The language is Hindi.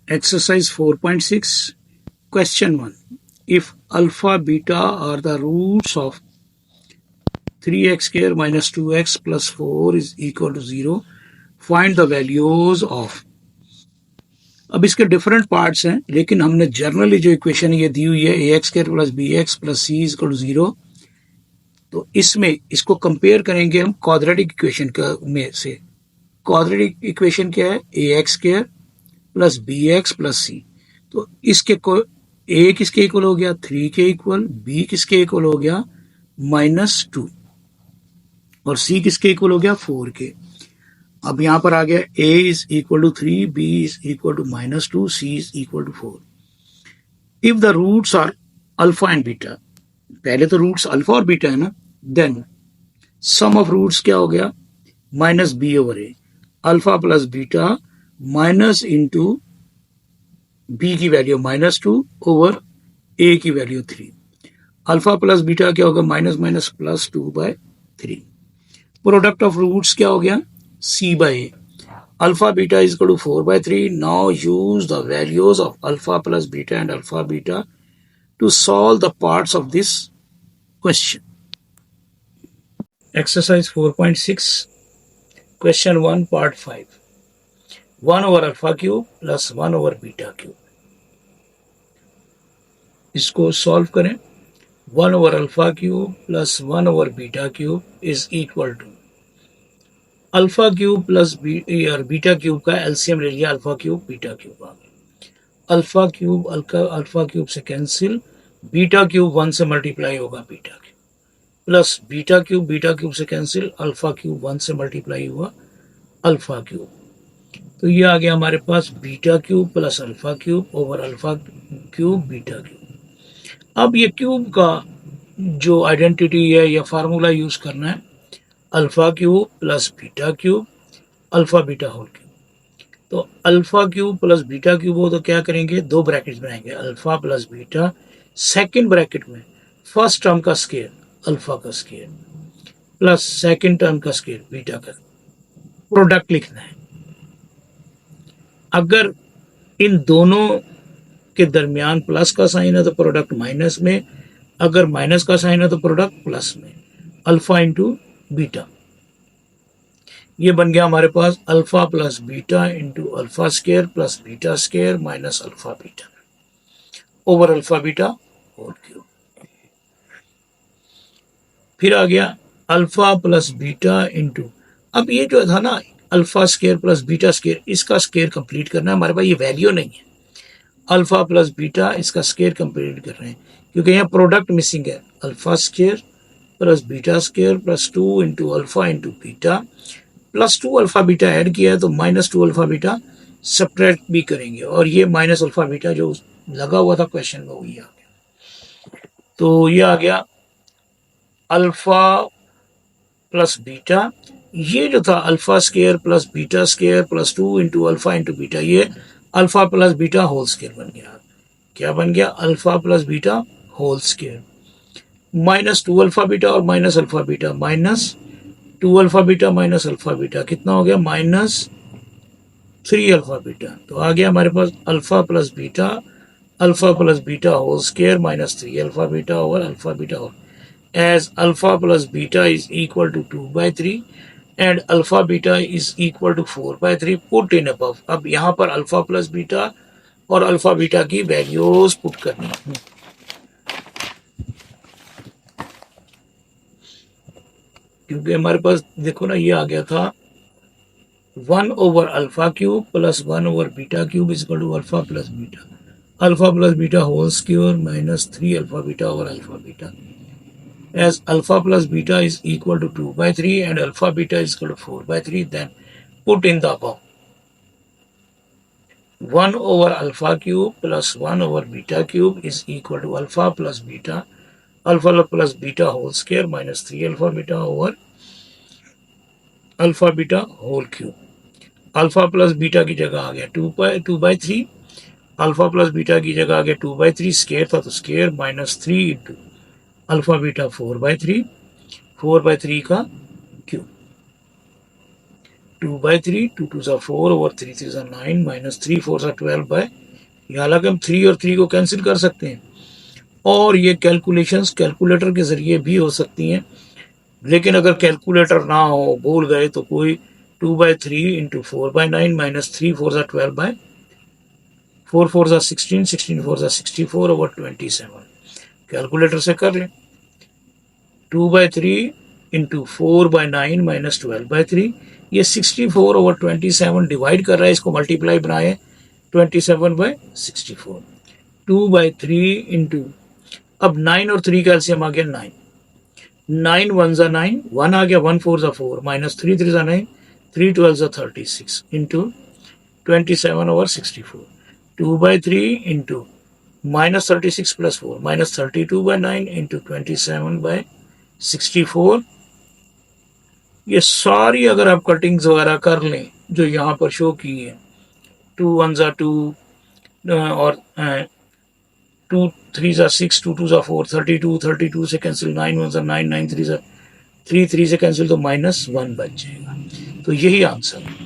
Exercise 4.6, question 1. If alpha, beta are the roots of 3x square minus 2x plus 4 is equal to 0, find the values of. अब इसके डिफरेंट पार्ट्स हैं, लेकिन हमने जनरली जो इक्वेशन ये दी हुई है A X square plus B X plus C is equal to 0, तो इसमें इसको कंपेयर करेंगे हम क्वाड्रेटिक इक्वेशन में से. क्वाड्रेटिक इक्वेशन क्या है? A X square plus B X plus C. तो इसके को ए किसके इक्वल हो गया? 3 के इक्वल. बी किसके इक्वल हो गया? -2. और सी किसके इक्वल हो गया? 4 के. अब यहां पर आ गया a is equal to 3, b is equal to -2, c is equal to 4. If the roots are alpha and beta, पहले तो रूट्स अल्फा और बीटा है ना, देन सम ऑफ रूट्स क्या हो गया? -b over a. Alpha plus beta minus into B की वैल्यू -2 ओवर ए की वैल्यू 3. अल्फा प्लस बीटा क्या होगा? Minus minus plus 2/3. Product of roots क्या हो गया? c by a. Alpha beta is equal to 4/3. Now use the values of alpha plus beta and alpha beta to solve the parts of this question. Exercise 4.6, question 1, part 5. 1 over alpha cube plus 1 over beta cube. इसको सॉल्व करें. 1 over alpha cube plus 1 over beta cube is equal to alpha cube plus beta cube का एलसीएम ले लिया. अल्फा क्यूब बीटा क्यूब आ गया. अल्फा क्यूब अल्फा क्यूब से कैंसिल. बीटा क्यूब 1 से मल्टीप्लाई होगा beta cube, plus beta cube से कैंसिल. अल्फा क्यूब 1 से मल्टीप्लाई हुआ अल्फा क्यूब. तो ये आ गया हमारे पास beta cube plus alpha cube over alpha cube beta cube. अब ये क्यूब का जो आइडेंटिटी है या फार्मूला यूज करना है, alpha cube plus beta cube alpha beta whole cube. तो alpha cube plus beta cube हो तो क्या करेंगे? 2 ब्रैकेट बनाएंगे. Alpha plus beta, second bracket में फर्स्ट टर्म का स्क्वायर अल्फा का स्क्वायर प्लस सेकंड टर्म का स्क्वायर बीटा का. प्रोडक्ट लिखना है. अगर इन दोनों के दरमियान प्लस का साइन है तो प्रोडक्ट माइनस में, अगर माइनस का साइन है तो प्रोडक्ट प्लस में. अल्फा इंटू बीटा, ये बन गया हमारे पास alpha plus beta into alpha square plus beta square minus alpha beta over alpha beta whole cube. फिर आ गया अल्फा प्लस बीटा इंटू, अब ये जो था ना alpha square plus beta square, इसका स्क्वायर कंप्लीट करना है. हमारे पास ये वैल्यू नहीं है. अल्फा प्लस बीटा इसका स्क्वायर कंप्लीट कर रहे हैं क्योंकि यहाँ प्रोडक्ट मिसिंग है. Alpha square plus beta square plus 2 into alpha into beta plus 2 alpha beta add किया है तो -2 अल्फा बीटा सब्ट्रैक्ट भी करेंगे. और ये माइनस अल्फा बीटा जो लगा हुआ था क्वेश्चन में वही आ गया. तो ये आ गया अल्फा प्लस बीटा. ये जो था alpha square plus beta square plus 2 into alpha into beta, ये alpha plus beta whole square बन गया. क्या बन गया? Alpha plus beta whole square. -2 alpha beta और minus alpha beta, -2 alpha beta minus alpha beta कितना हो गया? -3 अल्फा बीटा. तो आ गया हमारे पास alpha plus beta whole square -3 alpha beta over alpha beta whole. As alpha plus beta is equal to 2/3 and alpha beta is equal to 4/3. Put in above. अब यहाँ पर अल्फा प्लस बीटा और अल्फा बीटा की वैल्यूज पुट करनी है. क्योंकि हमारे पास देखो ना, ये आ गया था 1 over alpha cube plus 1 over beta cube is equal to alpha plus beta whole square -3 alpha beta over alpha beta. As alpha plus beta is equal to 2/3 and alpha beta is equal to 4/3, then put in the above. 1 over alpha cube plus 1 over beta cube is equal to alpha plus beta whole square -3 alpha beta over alpha beta whole cube. Alpha plus beta की जगह आ गया 2/3, अल्फा प्लस बीटा की जगह आ गया 2/3. स्क्वायर था तो स्क्वायर -3 इंटू अल्फा बीटा 4/3 का क्यूब. 2/3, 2 2 4 over 3 3 9 minus 3 4 12 बाय, हालांकि हम 3 और 3 को कैंसिल कर सकते हैं, और ये कैलकुलेशंस कैलकुलेटर के जरिए भी हो सकती हैं, लेकिन अगर कैलकुलेटर ना हो, भूल गए, तो कोई 2/3 into 4/9 minus 3 4 12 by 4 4 16 16 4 64 over 27 calculator से कर लें। 2/3 इंटू 4/9 माइनस 12/3, ये 64 ओवर 27 डिवाइड कर रहा है, इसको मल्टीप्लाई बनाए 27/64। 2/3 इंटू, अब 9 और 3 का एलसीएम आ गया 9, 9 1 ज़ा 9, 1 आ गया, 1 4 ज़ा 4 माइनस 3 3 ज़ा 9, 3 12 ज़ा 36 into 27 over 64। 2/3 into minus 36 plus 4 minus 32/9 into 27/64। ये सारी अगर आप कटिंग्स वगैरह कर लें जो यहाँ पर शो की है, 2 1 ज़ा 2 और 2 3 ज़ा 6, 2 2 ज़ा 4, 32, 32 से कैंसिल, 9 1 ज़ा 9, 9 3 ज़ा 3, 3 से कैंसिल, तो -1 बच जाएगा। तो यही आंसर है।